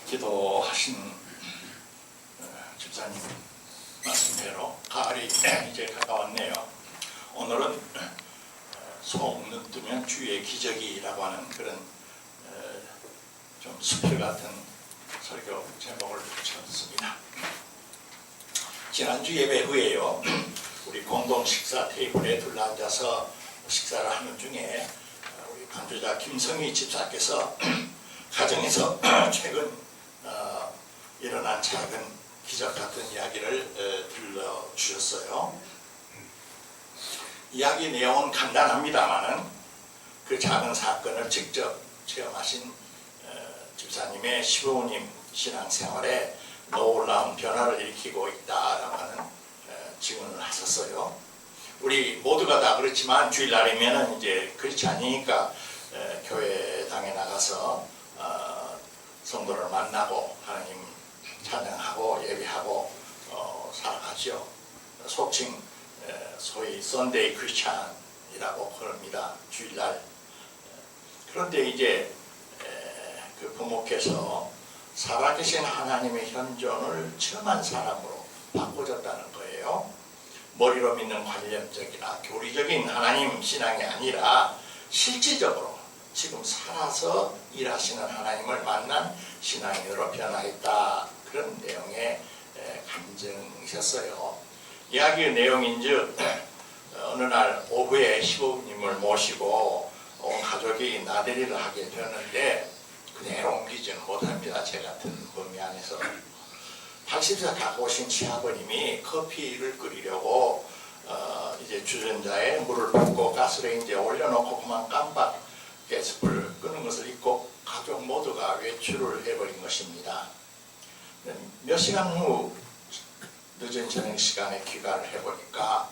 기도하신 집사님 말씀대로 가을이 이제 가까웠네요. 오늘은 속 눈 뜨면 주의 기적이라고 하는 그런 좀 수필 같은 설교 제목을 붙였습니다. 지난주 예배 후에요, 우리 공동 식사 테이블에 둘러앉아서 식사를 하는 중에 우리 반주자 김성희 집사께서 가정에서 최근 일어난 작은 기적 같은 이야기를 들려주셨어요. 이야기 내용은 간단합니다만은 그 작은 사건을 직접 체험하신 집사님의 시부모님 신앙생활에 놀라운 변화를 일으키고 있다라고 하는 증언을 하셨어요. 우리 모두가 다 그렇지만 주일날이면 이제 그렇지 않으니까 교회당에 나가서 성도를 만나고 하나님 찬양하고 예배하고 살아가죠. 속칭 소위 선데이 크리스찬이라고 그럽니다. 주일날. 그런데 이제 그 부모께서 살아계신 하나님의 현존을 체험한 사람으로 바꿔줬다는 거예요. 머리로 믿는 관념적이나 교리적인 하나님 신앙이 아니라 실질적으로 지금 살아서 일하시는 하나님을 만난 신앙인으로 변화했다. 그런 내용의 감정이셨어요. 이야기의 내용인즉 어느 날 오후에 시부님을 모시고 온 가족이 나들이를 하게 되었는데 그대로 옮기지는 못합니다. 제 같은 범위 안에서 80세 가까우신 시아버님이 커피를 끓이려고 이제 주전자에 물을 붓고 가스레인지에 올려놓고 그만 깜빡 가스불을 끄는 것을 잊고 가족 모두가 외출을 해버린 것입니다. 몇 시간 후 늦은 저녁 시간에 귀가를 해보니까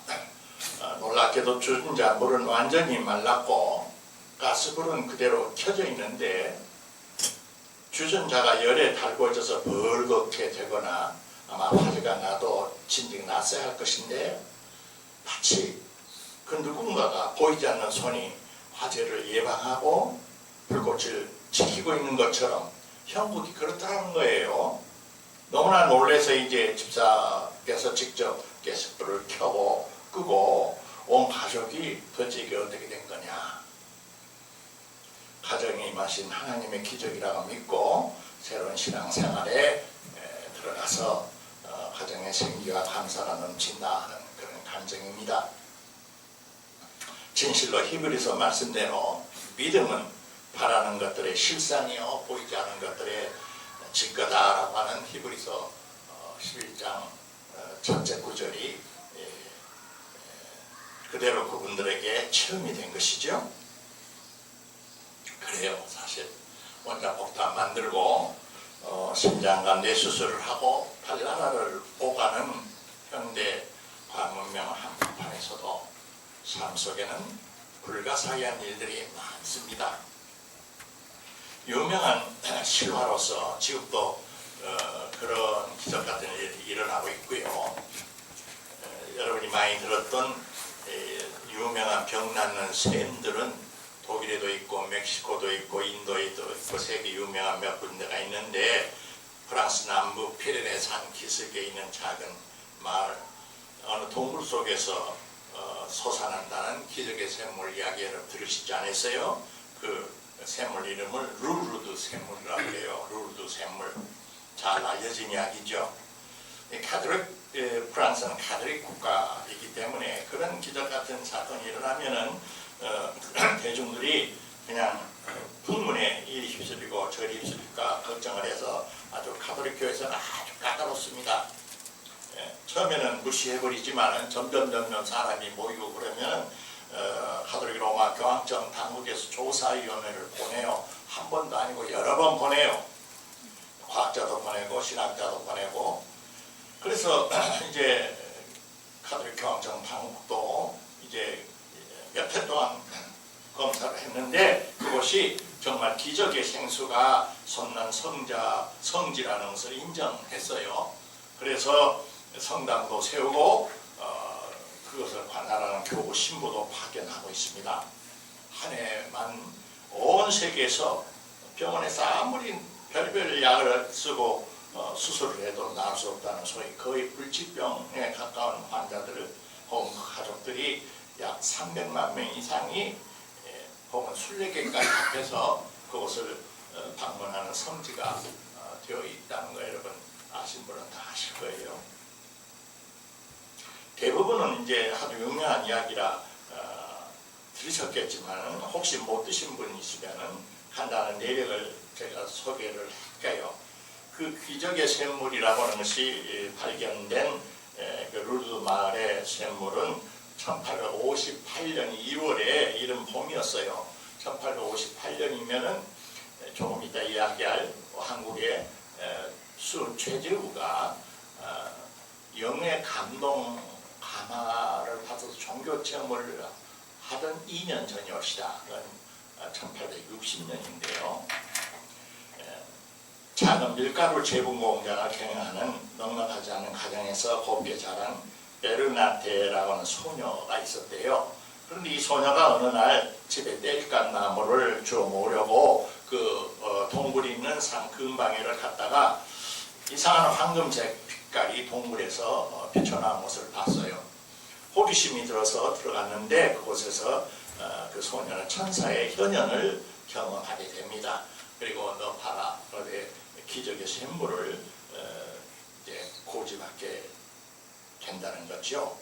놀랍게도 주전자 물은 완전히 말랐고 가스불은 그대로 켜져 있는데 주전자가 열에 달궈져서 벌겋게 되거나 아마 화재가 나도 진즉 났어야 할 것인데 마치 그 누군가가 보이지 않는 손이 화재를 예방하고 불꽃을 지키고 있는 것처럼 형국이 그렇다는 거예요. 너무나 놀라서 이제 집사께서 직접 가스불을 켜고 끄고 온 가족이 도대체 이게 어떻게 된 거냐. 가정에 임하신 하나님의 기적이라고 믿고 새로운 신앙생활에 들어가서 가정의 생기와 감사가 넘친다 하는 그런 감정입니다. 진실로 히브리서 말씀대로 믿음은 바라는 것들의 실상이요 보이지 않은 것들의 증거다라고 하는 히브리서 11장 첫째 구절이 그대로 그분들에게 체험이 된 것이죠. 그래요. 사실 원자폭탄 만들고 심장과 뇌 수술을 하고 달나라를 오가는 현대 과학문명 한복판에서도 삶 속에는 불가사의한 일들이 많습니다. 유명한 실화로서 지금도 그런 기적 같은 일이 일어나고 있고요. 여러분이 많이 들었던 유명한 병 낫는 샘들은 독일에도 있고 멕시코도 있고 인도에도 있고 세계 유명한 몇 군데가 있는데 프랑스 남부 피레네산 기슭에 있는 작은 마을 어느 동굴 속에서 솟아난다는 기적의 샘물 이야기 여러분 들으시지 않았어요? 그 샘물 이름을 루르드 샘물이라고 해요. 루르드 샘물 잘 알려진 이야기죠. 프랑스는 카톨릭 국가이기 때문에 그런 기적 같은 사건이 일어나면은 대중들이 그냥 풍문에 이리 휩쓸리고 저리 휩쓸릴까 걱정을 해서 아주 가톨릭 교회에서는 아주 까다롭습니다. 처음에는 무시해버리지만은 점점 사람이 모이고 그러면 가톨릭 로마 교황청 당국에서 조사위원회를 보내요. 한 번도 아니고 여러 번 보내요. 과학자도 보내고 신학자도 보내고. 그래서 이제 가톨릭 교황청 당국도 이제 몇 해 동안 검사를 했는데 그것이 정말 기적의 생수가 솟는 성지라는 것을 인정했어요. 그래서 성당도 세우고 그것을 관할하는 교구 신부도 파견하고 있습니다. 한 해만 온 세계에서 병원에서 아무리 별별 별별 약을 쓰고 수술을 해도 나을 수 없다는 소위 거의 불치병에 가까운 환자들 혹은 가족들이 약 300만 명 이상이 혹은 순례객까지 합해서 그곳을 방문하는 성지가 되어 있다는 거 여러분 아신 분은 다 아실 거예요. 대부분은 이제 아주 유명한 이야기라 들으셨겠지만 혹시 못 드신 분이 있으면 간단한 내력을 제가 소개를 할게요. 그 기적의 샘물이라고 하는 것이 발견된 그 루르드 마을의 샘물은 1858년 2월에 이른 봄이었어요. 1858년이면은 조금 이따 이야기할 한국의 최재우가 영의 감동 감화를 받아서 종교 체험을 하던 2년 전이옵시다. 그건 1860년인데요. 작은 밀가루 재분 공장을 경영하는 넉넉하지 않은 가정에서 곱게 자란 베르나테라고 하는 소녀가 있었대요. 그런데 이 소녀가 어느 날 집에 땔감 나무를 주워 모으려고 동굴이 있는 산 근방에를 갔다가 이상한 황금색 빛깔이 동굴에서 비춰나온 것을 봤어요. 호기심이 들어서 들어갔는데 그곳에서 그 소녀는 천사의 현현을 경험하게 됩니다. 그리고 너 봐라, 너의 기적의 샘물을 이제 고집하게 된다는 거죠.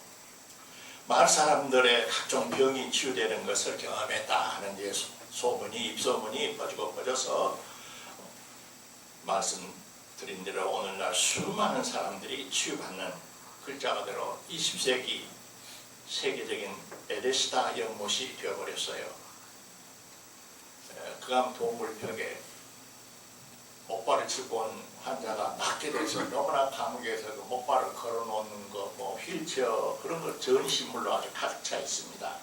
마을 사람들의 각종 병이 치유되는 것을 경험했다 하는 데 입소문이 퍼지고 퍼져서 말씀드린 대로 오늘날 수많은 사람들이 치유받는 글자 그대로 20세기 세계적인 베데스다 연못이 되어버렸어요. 그암 동굴벽에 목발을 짚고 온 환자가 낫게 돼서 너무나 감옥에서 그 목발을 걸어놓는 거, 휠체어 그런 거 전시물로 아주 가득 차 있습니다.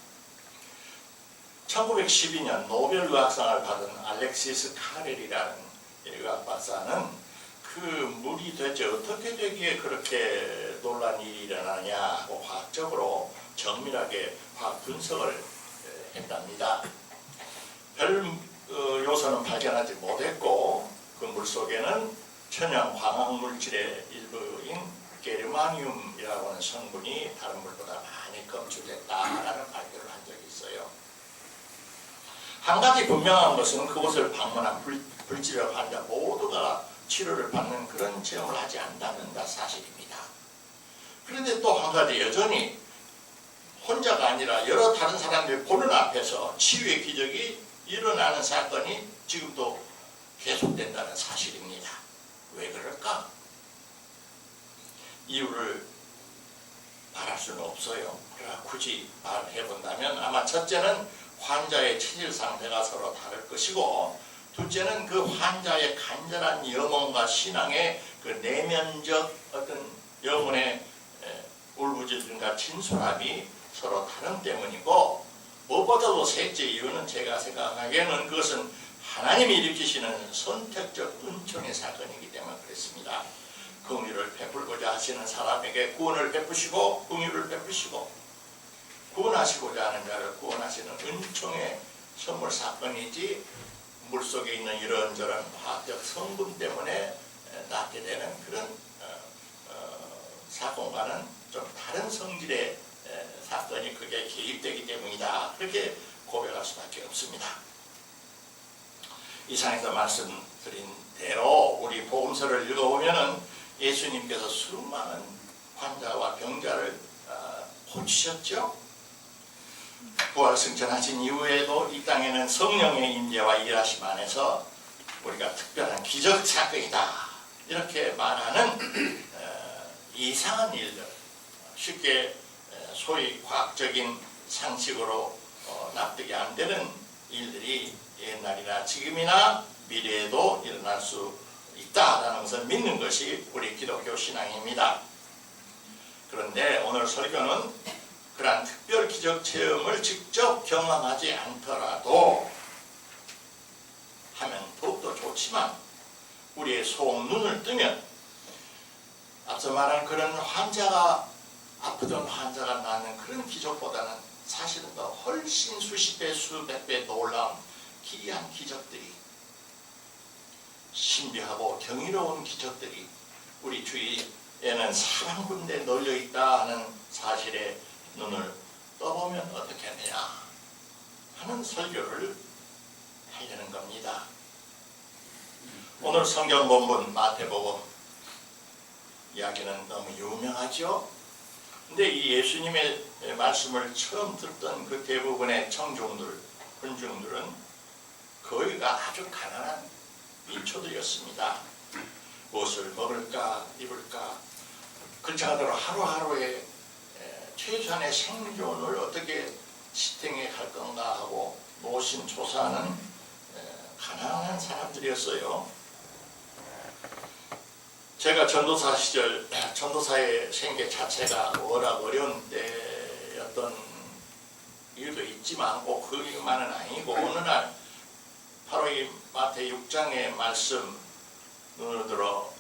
1912년 노벨 의학상을 받은 알렉시스 카렐이라는 의학 박사는 그 물이 대체 어떻게 되기에 그렇게 놀란 일이 일어나냐 하고 과학적으로 정밀하게 과학 분석을 했답니다. 별 요소는 발견하지 못했고 그 물속에는 천연 광학물질의 일부인 게르마늄이라고 하는 성분이 다른 물보다 많이 검출됐다라는 발표를 한 적이 있어요. 한 가지 분명한 것은 그곳을 방문한 불치병 환자 모두가 치료를 받는 그런 체험을 하지 않는다는 사실입니다. 그런데 또 한 가지 여전히 혼자가 아니라 여러 다른 사람들이 보는 앞에서 치유의 기적이 일어나는 사건이 지금도 계속된다는 사실입니다. 왜 그럴까? 이유를 말할 수는 없어요. 그러나 굳이 말해본다면 아마 첫째는 환자의 체질 상태가 서로 다를 것이고 둘째는 그 환자의 간절한 염원과 신앙의 그 내면적 어떤 영혼의 울부짖음과 진솔함이 서로 다른 때문이고 무엇보다도 셋째 이유는 제가 생각하기에는 그것은 하나님이 일으키시는 선택적 은총의 사건이기 때문에 그렇습니다. 긍휼을 베풀고자 하시는 사람에게 구원을 베푸시고 긍휼을 베푸시고 구원하시고자 하는 자를 구원하시는 은총의 선물 사건이지 물속에 있는 이런저런 화학적 성분 때문에 낫게 되는 그런 사건과는 좀 다른 성질의 사건이 그게 개입되기 때문이다. 그렇게 고백할 수밖에 없습니다. 이상에서 말씀드린 대로 우리 복음서를 읽어보면은 예수님께서 수많은 환자와 병자를 고치셨죠. 부활승천하신 이후에도 이 땅에는 성령의 임재와 일하심 안에서 우리가 특별한 기적 사건이다 이렇게 말하는 이상한 일들, 쉽게 소위 과학적인 상식으로 납득이 안 되는 일들이 옛날이나 지금이나 미래에도 일어날 수 있다라는 것을 믿는 것이 우리 기독교 신앙입니다. 그런데 오늘 설교는 그러한 특별 기적 체험을 직접 경험하지 않더라도 하면 더욱더 좋지만 우리의 속 눈을 뜨면 앞서 말한 그런 환자가 아프던 환자가 나는 그런 기적보다는 사실은 더 훨씬 수십 배 수백 배 놀라운 기이한 기적들이 신비하고 경이로운 기적들이 우리 주위에는 사방 군데 널려 있다 하는 사실에 눈을 떠보면 어떻겠느냐 하는 설교를 하려는 겁니다. 오늘 성경 본문 마태복음 이야기는 너무 유명하죠. 근데 이 예수님의 말씀을 처음 듣던 그 대부분의 청중들, 군중들은 거의가 아주 가난한 민초들이었습니다. 무엇을 먹을까 입을까 글자 그대로 하루하루의 최소한의 생존을 어떻게 지탱해 갈 건가 하고 노심초사하는 가난한 사람들이었어요. 제가 전도사 시절 전도사의 생계 자체가 워낙 어려운 때였던 이유도 있지만 꼭 그것만은 아니고 어느 날 바로 이 마태 6장의 말씀 눈을 들어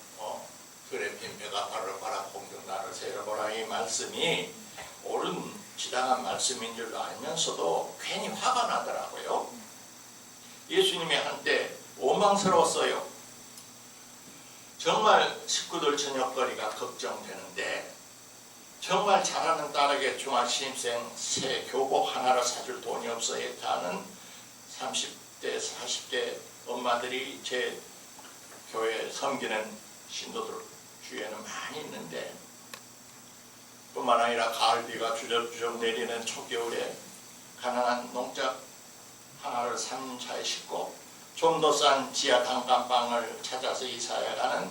그래 빈 배가 발을 봐라 공중 나를 세려보라 이 말씀이 옳은 지당한 말씀인 줄 알면서도 괜히 화가 나더라고요. 예수님이 한때 원망스러웠어요. 정말 식구들 저녁거리가 걱정되는데 정말 잘하는 딸에게 중학신입생 새 교복 하나를 사줄 돈이 없어 애타는 30대 40대 엄마들이 제 교회 섬기는 신도들 주위에는 많이 있는데 뿐만 아니라 가을비가 주저주저 내리는 초겨울에 가난한 농작 하나를 3차에 싣고 좀 더 싼 지하 단칸방을 찾아서 이사해 가는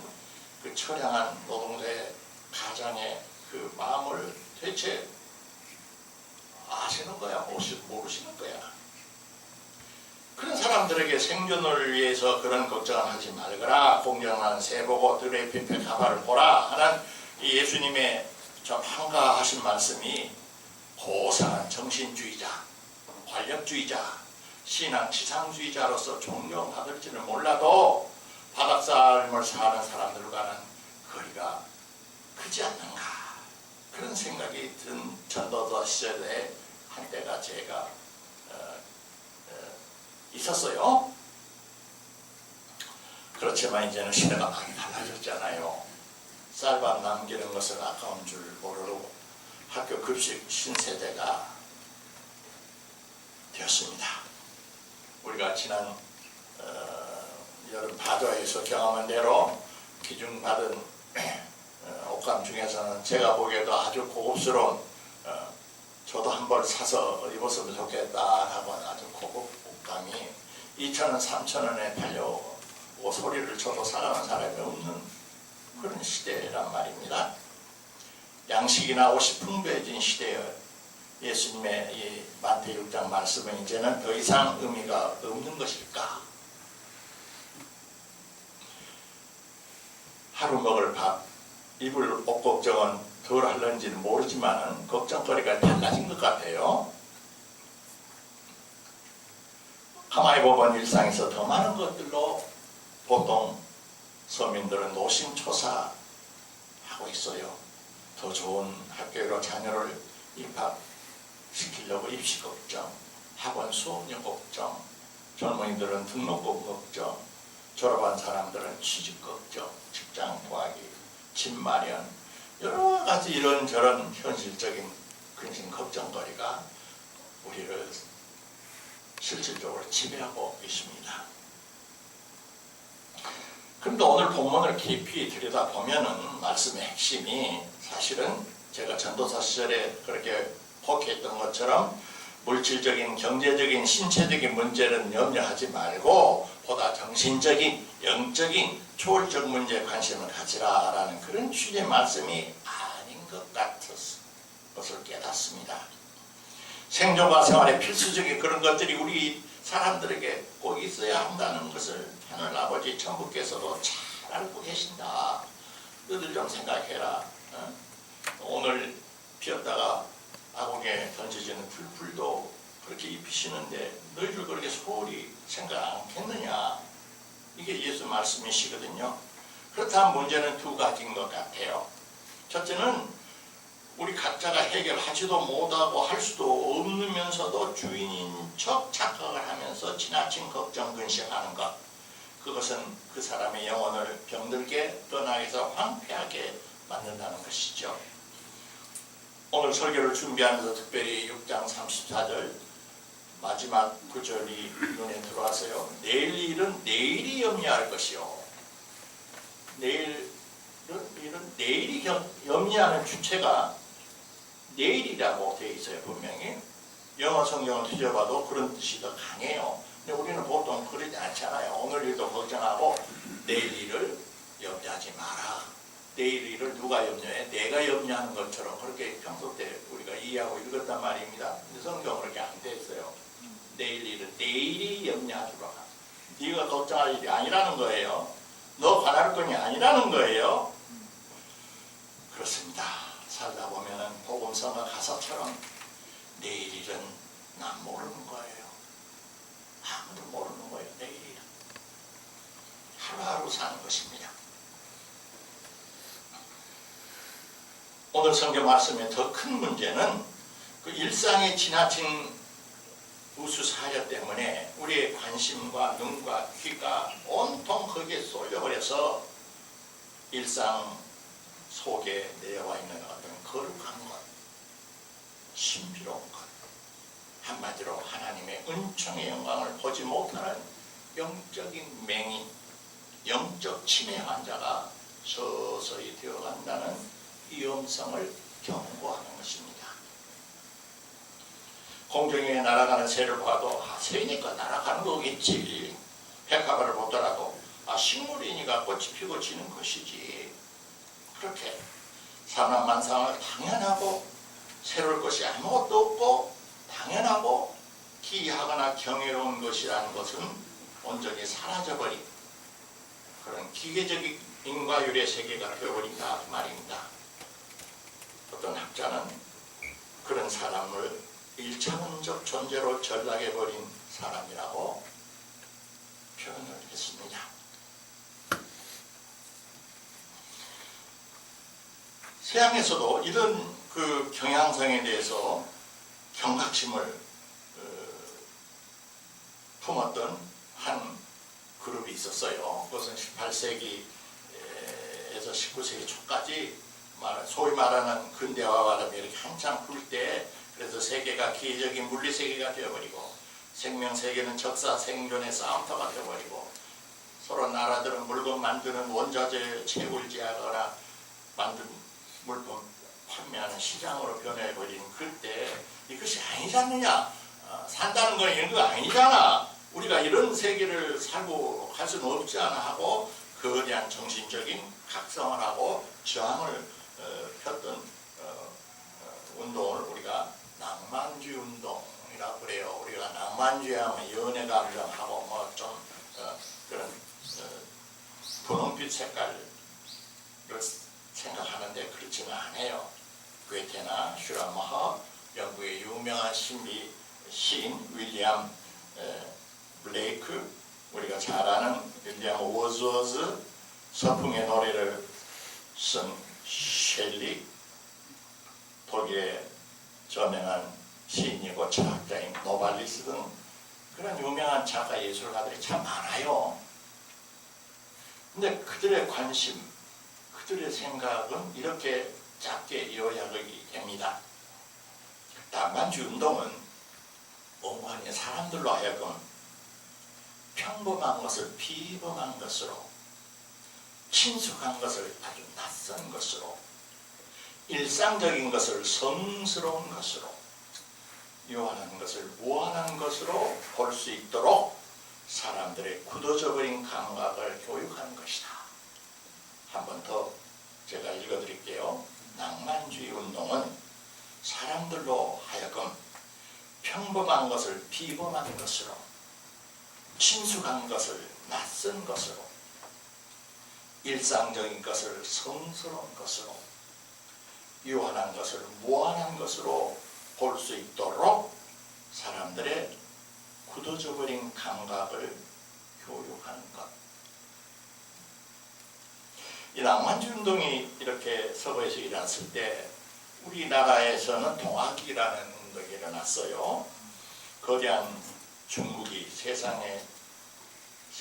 그 처량한 노동자의 가장의 그 마음을 대체 아시는 거야? 모르시는 거야? 그런 사람들에게 생존을 위해서 그런 걱정을 하지 말거라. 공정한 새 보고 들의 빈패 가발을 보라 하는 이 예수님의 좀 한가하신 말씀이 고상한 정신주의자, 권력주의자, 신앙 지상주의자로서 존경받을지는 몰라도 바닥삶을 사는 사람들과는 거리가 크지 않는가 그런 생각이 든 전도사 시절에 한때가 제가 있었어요. 그렇지만 이제는 시대가 많이 달라졌잖아요. 쌀밥 남기는 것을 아까운 줄 모르고 학교 급식 신세대가 되었습니다. 우리가 지난 여름 바다에서 경험한 대로 기증받은 옷감 중에서는 제가 보기에도 아주 고급스러운 저도 한 벌 사서 입었으면 좋겠다 하고 아주 고급 옷감이 2,000원, 3,000원에 팔려오고 소리를 쳐도 사가는 사람이 없는 그런 시대란 말입니다. 양식이나 옷이 풍부해진 시대에 예수님의 이 마태 6장 말씀은 이제는 더 이상 의미가 없는 것일까? 하루 먹을 밥, 입을 옷 걱정은 덜 할는지는 모르지만 걱정거리가 달라진 것 같아요. 가만히 보면 일상에서 더 많은 것들로 보통 서민들은 노심초사하고 있어요. 더 좋은 학교로 자녀를 입학시키려고 입시 걱정, 학원 수업료 걱정, 젊은이들은 등록금 걱정, 졸업한 사람들은 취직 걱정, 직장 구하기, 집 마련, 여러 가지 이런저런 현실적인 근심 걱정거리가 우리를 실질적으로 지배하고 있습니다. 그런데 오늘 본문을 깊이 들여다보면은 말씀의 핵심이 사실은 제가 전도사 시절에 그렇게 혹했던 것처럼 물질적인, 경제적인, 신체적인 문제는 염려하지 말고 보다 정신적인, 영적인, 초월적 문제에 관심을 가지라라는 그런 취지의 말씀이 아닌 것 같아서 것을 깨닫습니다. 생존과 생활에 필수적인 그런 것들이 우리 사람들에게 꼭 있어야 한다는 것을 하늘 아버지 천부께서도 잘 알고 계신다. 너들 좀 생각해라. 오늘 피었다가 아궁에 던져지는 불도 그렇게 입히시는데 너희들 그렇게 소홀히 생각 않겠느냐. 이게 예수 말씀이시거든요. 그렇다면 문제는 두 가지인 것 같아요. 첫째는 우리 각자가 해결하지도 못하고 할 수도 없으면서도 주인인 척 착각을 하면서 지나친 걱정 근심하는 것. 그것은 그 사람의 영혼을 병들게 떠나게서 황폐하게 만든다는 것이죠. 오늘 설교를 준비하면서 특별히 6장 34절 마지막 구절이 눈에 들어와서요. 내일 일은 내일이 염려할 것이요. 내일은 내일이 염려하는 주체가 내일이라고 되어 있어요. 분명히. 영어 성경을 뒤져봐도 그런 뜻이 더 강해요. 근데 우리는 보통 그러지 않잖아요. 오늘 일도 걱정하고 내일 일을 염려하지 마라. 내일 일을 누가 염려해? 내가 염려하는 것처럼 그렇게 평소 때 우리가 이해하고 읽었단 말입니다. 근데 성경은 그렇게 안 돼 있어요. 내일 일은 내일이 염려하지 마라. 네가 걱정할 일이 아니라는 거예요. 너 관할 건이 아니라는 거예요. 그렇습니다. 살다 보면은 복음서가 가사처럼 내일 일은 난 모르는 거예요. 아무도 모르는 거예요. 내일 일은 하루하루 사는 것입니다. 오늘 성경 말씀의 더 큰 문제는 그 일상에 지나친 우수사려 때문에 우리의 관심과 눈과 귀가 온통 거기에 쏠려버려서 일상 속에 내려와 있는 어떤 거룩한 것, 신비로운 것, 한마디로 하나님의 은총의 영광을 보지 못하는 영적인 맹인, 영적 치매 환자가 서서히 되어간다는 위험성을 경고하는 것입니다. 공중에 날아가는 새를 봐도 새니까 날아가는 거겠지. 백합화를 보더라도 식물이니까 꽃이 피고 지는 것이지. 그렇게 산업만상을 당연하고 새로울 것이 아무것도 없고 당연하고 기이하거나 경이로운 것이라는 것은 온전히 사라져버린 그런 기계적인 인과율의 세계가 되어버린다 말입니다. 어떤 학자는 그런 사람을 일차원적 존재로 전락해버린 사람이라고 표현을 했습니다. 서양에서도 이런 그 경향성에 대해서 경각심을 품었던 한 그룹이 있었어요. 그것은 18세기에서 19세기 초까지 소위 말하는 근대화가 이렇게 한참 불 때 그래서 세계가 기계적인 물리 세계가 되어버리고 생명 세계는 적사 생존의 싸움터가 되어버리고 서로 나라들은 물건 만드는 원자재 채굴지하거나 만든 물품 판매하는 시장으로 변해버린 그때 이것이 아니지 않느냐. 산다는 건 이런 거 아니잖아. 우리가 이런 세계를 살고 갈 수는 없지 않아 하고 거대한 정신적인 각성을 하고 저항을 폈던 운동을 우리가 낭만주의 운동이라고 그래요. 우리가 낭만주의 하면 연애 감정하고 뭐 좀 그런 분홍빛 색깔을 생각하는데 그렇지는 않아요. 괴테나 슈라마하, 영국의 유명한 신비 시인 윌리엄 블레이크, 우리가 잘 아는 윌리엄 워즈워즈, 서풍의 노래를 쓴 셸리, 독일의 저명한 시인이고 철학자인 노발리스 등 그런 유명한 작가 예술가들이 참 많아요. 근데 그들의 관심, 그들의 생각은 이렇게 짧게 요약이 됩니다. 낭만주의 운동은 몽환의 사람들로 하여금 평범한 것을 비범한 것으로, 친숙한 것을 아주 낯선 것으로, 일상적인 것을 성스러운 것으로, 요한한 것을 무한한 것으로 볼 수 있도록 사람들의 굳어져 버린 감각을 교육하는 것이다. 한 번 더 제가 읽어드릴게요. 낭만주의 운동은 사람들로 하여금 평범한 것을 비범한 것으로, 친숙한 것을 낯선 것으로, 일상적인 것을 성스러운 것으로, 유한한 것을 무한한 것으로 볼 수 있도록 사람들의 굳어져 버린 감각을 교육하는 것. 이 낭만주의 운동이 이렇게 서부에서 일어났을 때 우리나라에서는 동학이라는 운동이 일어났어요. 거대한 중국이 세상에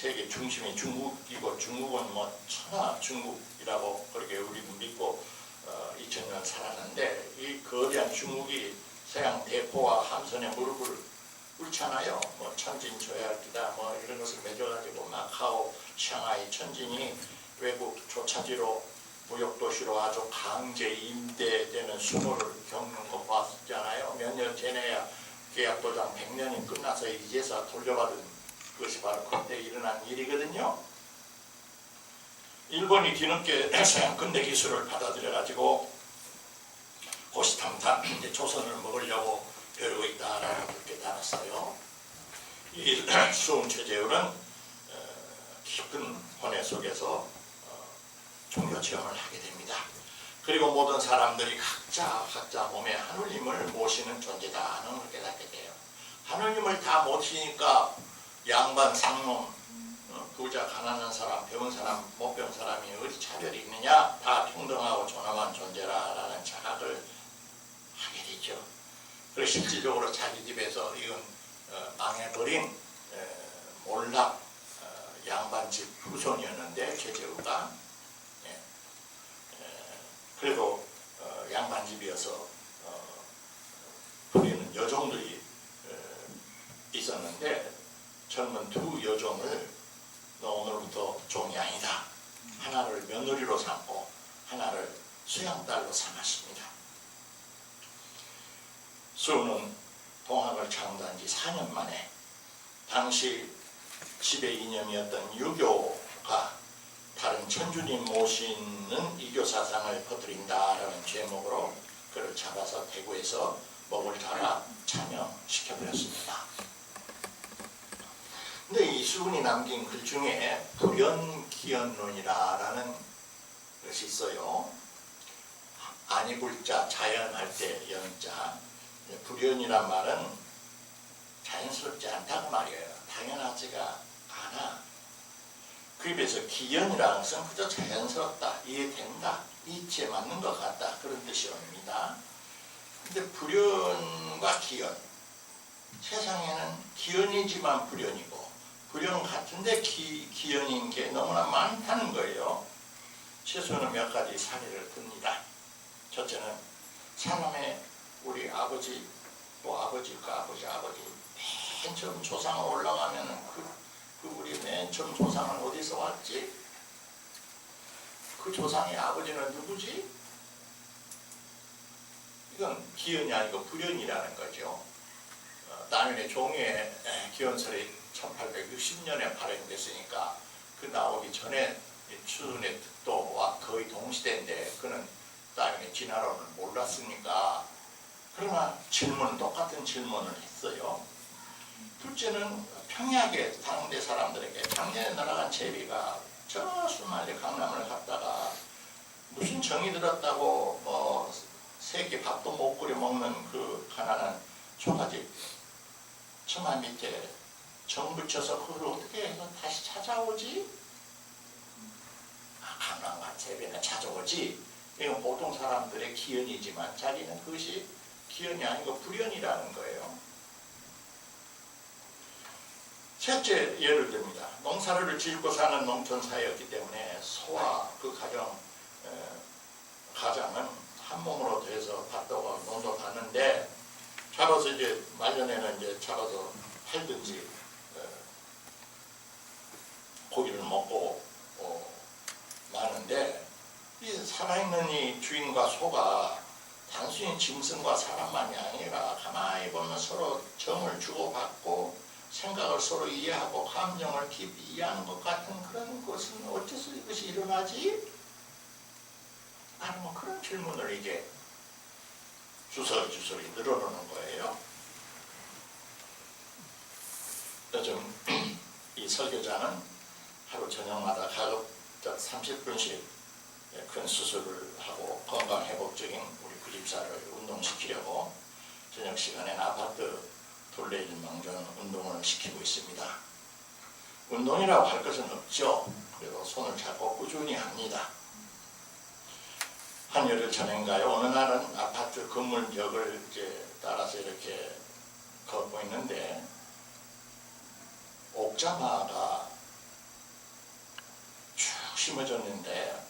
세계 중심이 중국이고 중국은 뭐 천하 중국이라고 그렇게 우리는 믿고 2000년 살았는데 이 거대한 중국이 서양 대포와 함선에 무릎을 꿇잖아요. 뭐 천진조약이다 뭐 이런 것을 맺어가지고 마카오, 샹하이, 천진이 외국 조차지로 무역도시로 아주 강제 임대되는 수모를 겪는 거 봤잖아요. 몇 년 전에야 계약도장 100년이 끝나서 이제서 돌려받은 그것이 바로 그때 일어난 일이거든요. 일본이 뒤늦게 서양 근대 기술을 받아들여가지고 호시탐탐 이제 조선을 먹으려고 벼르고 있다라는 걸 깨달았어요. 이 수흥 최재울은 깊은 혼외 속에서 종교 체험을 하게 됩니다. 그리고 모든 사람들이 각자 몸에 하느님을 모시는 존재다는 걸 깨닫게 돼요. 하느님을 다 모시니까 양반, 상놈, 부자, 가난한 사람, 배운 사람, 못 배운 사람이 어디 차별이 있느냐? 다 평등하고 존엄한 존재라는 자각을 하게 되죠. 그리고 실질적으로 자기 집에서 이건 망해버린 몰락 양반집 후손이었는데 최재우가 그래도 양반집이어서 부리는 여종들이 있었는데 젊은 두 여종을 너 오늘부터 종이 아니다. 하나를 며느리로 삼고 하나를 수양딸로 삼았습니다. 수는 동학을 창단한 지 4년 만에 당시 지배 이념이었던 유교가 다른 천주님 모시는 이교 사상을 퍼뜨린다라는 제목으로 그를 잡아서 대구에서 목을 달아 참여시켜버렸습니다. 근데 이 수군이 남긴 글 중에 불연기연론이라는 것이 있어요. 아니불자 자연할 때 연자. 불연이란 말은 자연스럽지 않다고 말이에요. 당연하지가 않아. 그에 비해서 기연이라는 것은 그저 자연스럽다, 이해된다, 이치에 맞는 것 같다 그런 뜻이 옵니다. 근데 불연과 기연, 세상에는 기연이지만 불연이고 불연 같은데 기연인 게 너무나 많다는 거예요. 최소는 몇 가지 사례를 듭니다. 첫째는 사람의 우리 아버지, 또 아버지일까 아버지 맨 처음 조상을 올라가면은 그 우리 맨 처음 조상은 어디서 왔지? 그 조상의 아버지는 누구지? 이건 기연이 아니고 불연이라는 거죠. 당연히 종의 기원설이 1860년에 발행됐으니까 그 나오기 전에 추순의 득도와 거의 동시대인데 그는 당연히 진화론을 몰랐으니까 그러나 똑같은 질문을 했어요. 둘째는 평양에 당대 사람들에게 작년에 날아간 제비가 저 수말리 강남을 갔다가 무슨 정이 들었다고 뭐 세끼 밥도 못 끓여 먹는 그 가난한 초가집 처마 밑에 정 붙여서 그걸 어떻게 해서 다시 찾아오지? 강남 간 제비는 찾아오지. 이건 보통 사람들의 기연이지만 자기는 그것이 기연이 아니고 불연이라는 거예요. 셋째 예를 듭니다. 농사를 짓고 사는 농촌 사회였기 때문에 소와 그 가장은 한 몸으로 돼서 밭도 농도 가는데 잡아서 이제 말년에는 이제 잡아서 팔든지 고기를 먹고 마는데 이 살아있는 이 주인과 소가 단순히 짐승과 사람만이 아니라 가만히 보면 서로 정을 주고받고 생각을 서로 이해하고 감정을 깊이 이해하는 것 같은 그런 것은 어째서 이것이 일어나지? 아니 뭐 그런 질문을 이제 주서리 늘어놓는 거예요. 요즘 이 설교자는 하루 저녁마다 가급적 30분씩 큰 수술을 하고 건강회복적인 우리 구집사를 운동시키려고 저녁 시간엔 아파트 둘레일망전 운동을 시키고 있습니다. 운동이라고 할 것은 없죠. 그래도 손을 잡고 꾸준히 합니다. 한 열흘 전인가요? 어느 날은 아파트 건물벽을 이제 따라서 이렇게 걷고 있는데 옥자마가 심어졌는데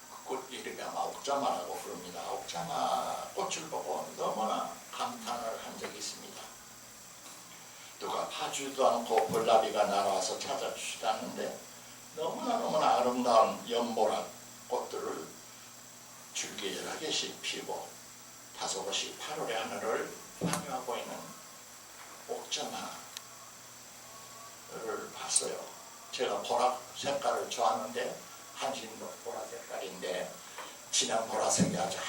그 꽃 이름이 아마 옥자마라고 부릅니다. 옥자마 꽃을 보고 너무나 감탄을 한 적이 있습니다. 누가 파주도 않고 벌나비가 날아와서 찾아주지도 않는데 너무나 아름다운 연보라 꽃들을 줄기절하게 피고 다소곳이 8월의 하늘을 환영하고 있는 옥자마를 봤어요. 제가 보라 색깔을 좋아하는데 한신도 보라 색깔인데 진한 보라색이 아주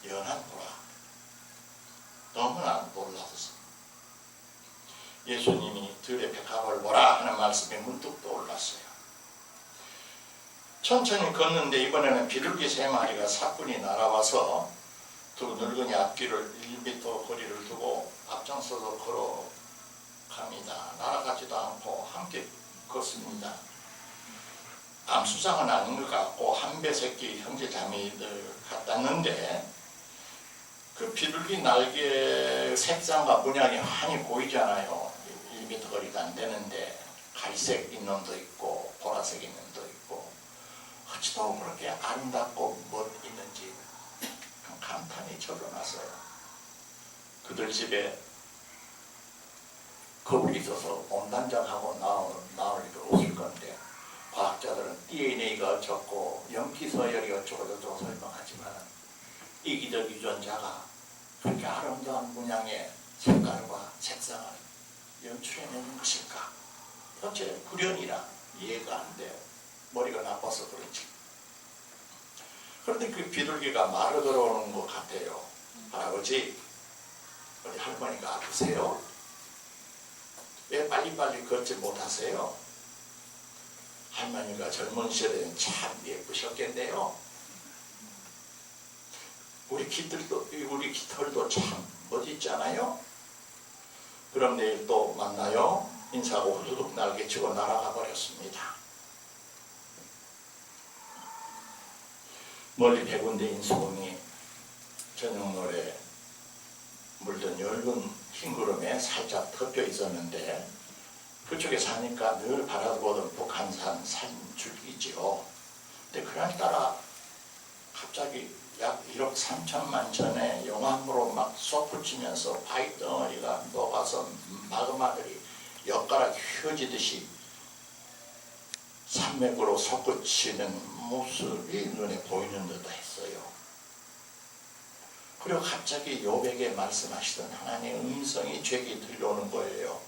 연한 보라. 너무나 놀라웠어요. 예수님이 들의 백합을 보라 하는 말씀이 문득 떠올랐어요. 천천히 걷는데 이번에는 비둘기 3마리가 사뿐히 날아와서 두 늙은이 앞길을 1m 거리를 두고 앞장서서 걸어갑니다. 날아가지도 않고 함께 걷습니다. 암수장은 아닌 것 같고 한배 새끼 형제자매들 같았는데 그 비둘기 날개 색상과 문양이 환히 보이잖아요. 1m 거리도 안 되는데 갈색 있는 놈도 있고 보라색 있는 놈도 있고 어찌도 그렇게 아름답고 멋있는지 감탄이 절로 났어요. 그들 집에 거울이 있어서 온단장하고 나올 일이 없을 건데 과학자들은 DNA가 어쩌고 염기서열이 어쩌고 설명하지만 이기적 유전자가 그렇게 아름다운 문양의 색깔과 색상을 연출해내는 것일까? 어째 불연이라 이해가 안 돼. 머리가 나빠서 그렇지. 그런데 그 비둘기가 말을 걸어오는 것 같아요. 할아버지, 우리 할머니가 아프세요? 왜 빨리빨리 걷지 못하세요? 할머니가 젊은 시절에는 참 예쁘셨겠네요. 우리 깃털도 참 멋있잖아요. 그럼 내일 또 만나요. 인사하고 후두둑 날개치고 날아가 버렸습니다. 멀리 백운대인 소금이 저녁 노래 물든 엷은 흰구름에 살짝 덮여 있었는데 그쪽에 사니까 늘 바라보던 북한산 산줄기지요. 근데 그날따라 갑자기 약 1억 3천만 전에 용암으로 막 솟구치면서 바위 덩어리가 녹아서 마그마들이 엿가락 휘어지듯이 산맥으로 솟구치는 모습이 눈에 보이는 듯 했어요. 그리고 갑자기 요백에 말씀하시던 하나님의 음성이 죄기 들려오는 거예요.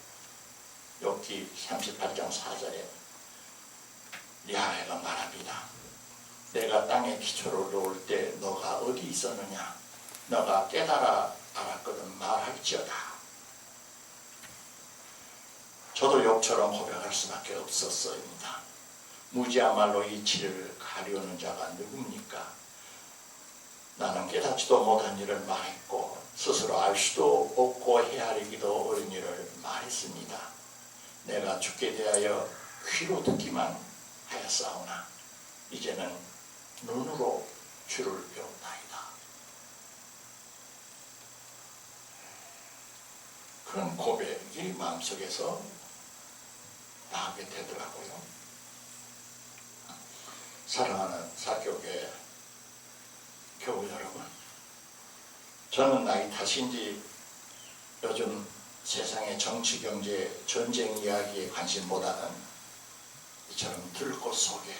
욥기 38장 4절에 야훼가 말합니다. 내가 땅에 기초를 놓을 때 너가 어디 있었느냐? 너가 깨달아 알았거든 말할지어다. 저도 욥처럼 고백할 수밖에 없었습니다. 무지한 말로 이치를 가려는 자가 누굽니까? 나는 깨닫지도 못한 일을 말했고 스스로 알 수도 없고 헤아리기도 어려운 일을 말했습니다. 내가 죽게 대하여 귀로 듣기만 하였사오나 이제는 눈으로 주를 배웠나이다. 그런 고백이 마음속에서 나오게 되더라고요. 사랑하는 사교계 교우 여러분, 저는 나이 탓인지 요즘 세상의 정치, 경제, 전쟁 이야기에 관심보다는 이처럼 들꽃 속에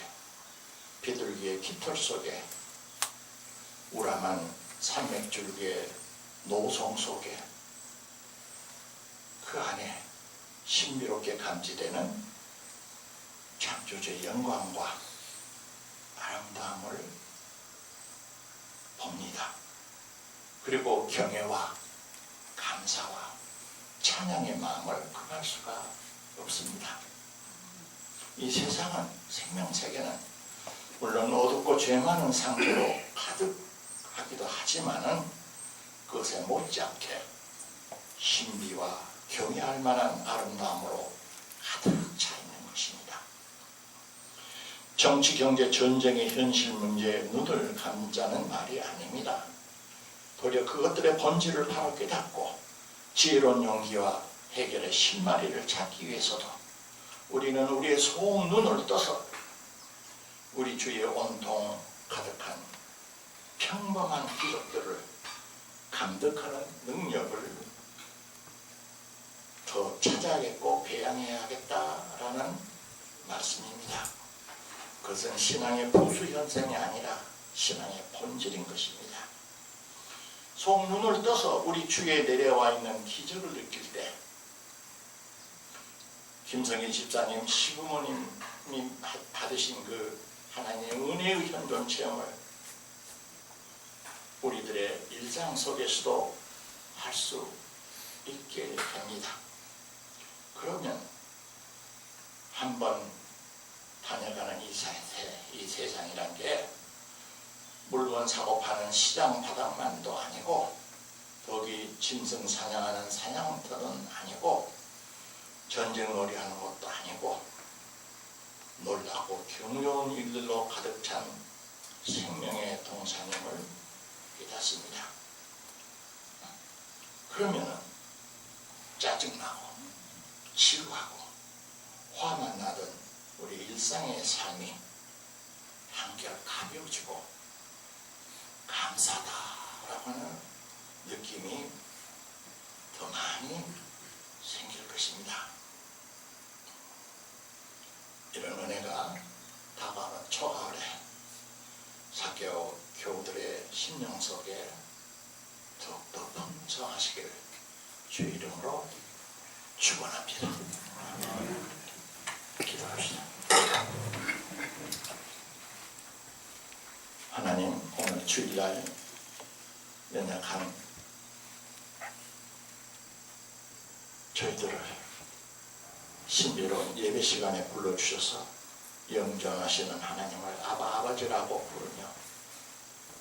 비둘기의 깃털 속에 우람한 산맥줄기의 노송 속에 그 안에 신비롭게 감지되는 창조주의 영광과 아름다움을 봅니다. 그리고 경애와 감사와 찬양의 마음을 금할 수가 없습니다. 이 세상은 생명세계는 물론 어둡고 죄 많은 상태로 가득하기도 하지만은 그것에 못지않게 신비와 경외할 만한 아름다움으로 가득 차 있는 것입니다. 정치, 경제, 전쟁의 현실 문제에 눈을 감자는 말이 아닙니다. 도리어 그것들의 본질을 바로 깨닫고 지혜로운 용기와 해결의 실마리를 찾기 위해서도 우리는 우리의 소음 눈을 떠서 우리 주의 온통 가득한 평범한 기적들을 감독하는 능력을 더 찾아야겠고 배양해야겠다라는 말씀입니다. 그것은 신앙의 부수 현상이 아니라 신앙의 본질인 것입니다. 속눈을 떠서 우리 주위에 내려와 있는 기적을 느낄 때 김성희 집사님 시부모님이 받으신 그 하나님의 은혜의 현존 체험을 우리들의 일상 속에서도 할 수 있게 됩니다. 그러면 한번 다녀가는 이 세상이란 게 물건 사고 파는 시장 바닥만도 아니고 거기 짐승 사냥하는 사냥터는 아니고 전쟁놀이 하는 것도 아니고 놀라고 경이로운 일들로 가득 찬 생명의 동산임을 깨닫습니다. 그러면은 짜증나고 지루하고 화만 나던 우리 일상의 삶이 한결 가벼워지고 감사하다라고 하는 느낌이 더 많이 생길 것입니다. 이런 은혜가 다가오는 초가을에 사개오 교우들의 심령 속에 더욱더 풍성하시기를 주의 이름으로 축원합니다. 기도합시다. 하나님, 오늘 주일날 연약한 저희들을 신비로운 예배 시간에 불러주셔서 영전하시는 하나님을 아버지라고 부르며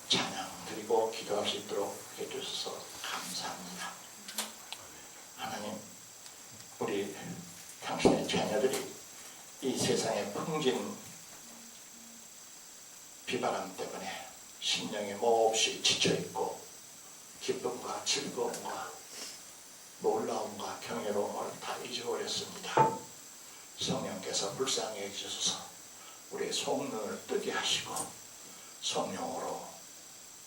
찬양 드리고 기도할 수 있도록 해주셔서 감사합니다. 하나님, 우리 당신의 자녀들이 이 세상에 풍진 비바람 때문에 심령이 몹시 지쳐있고 기쁨과 즐거움과 놀라움과 경외로움을 다 잊어버렸습니다. 성령께서 불쌍히 해주셔서 우리의 속눈을 뜨게 하시고 성령으로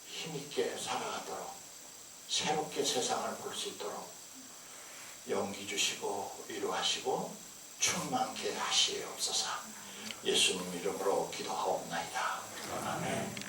힘있게 살아가도록 새롭게 세상을 볼 수 있도록 용기 주시고 위로하시고 충만케 하시옵소서. 예수님 이름으로 기도하옵나이다. 아멘.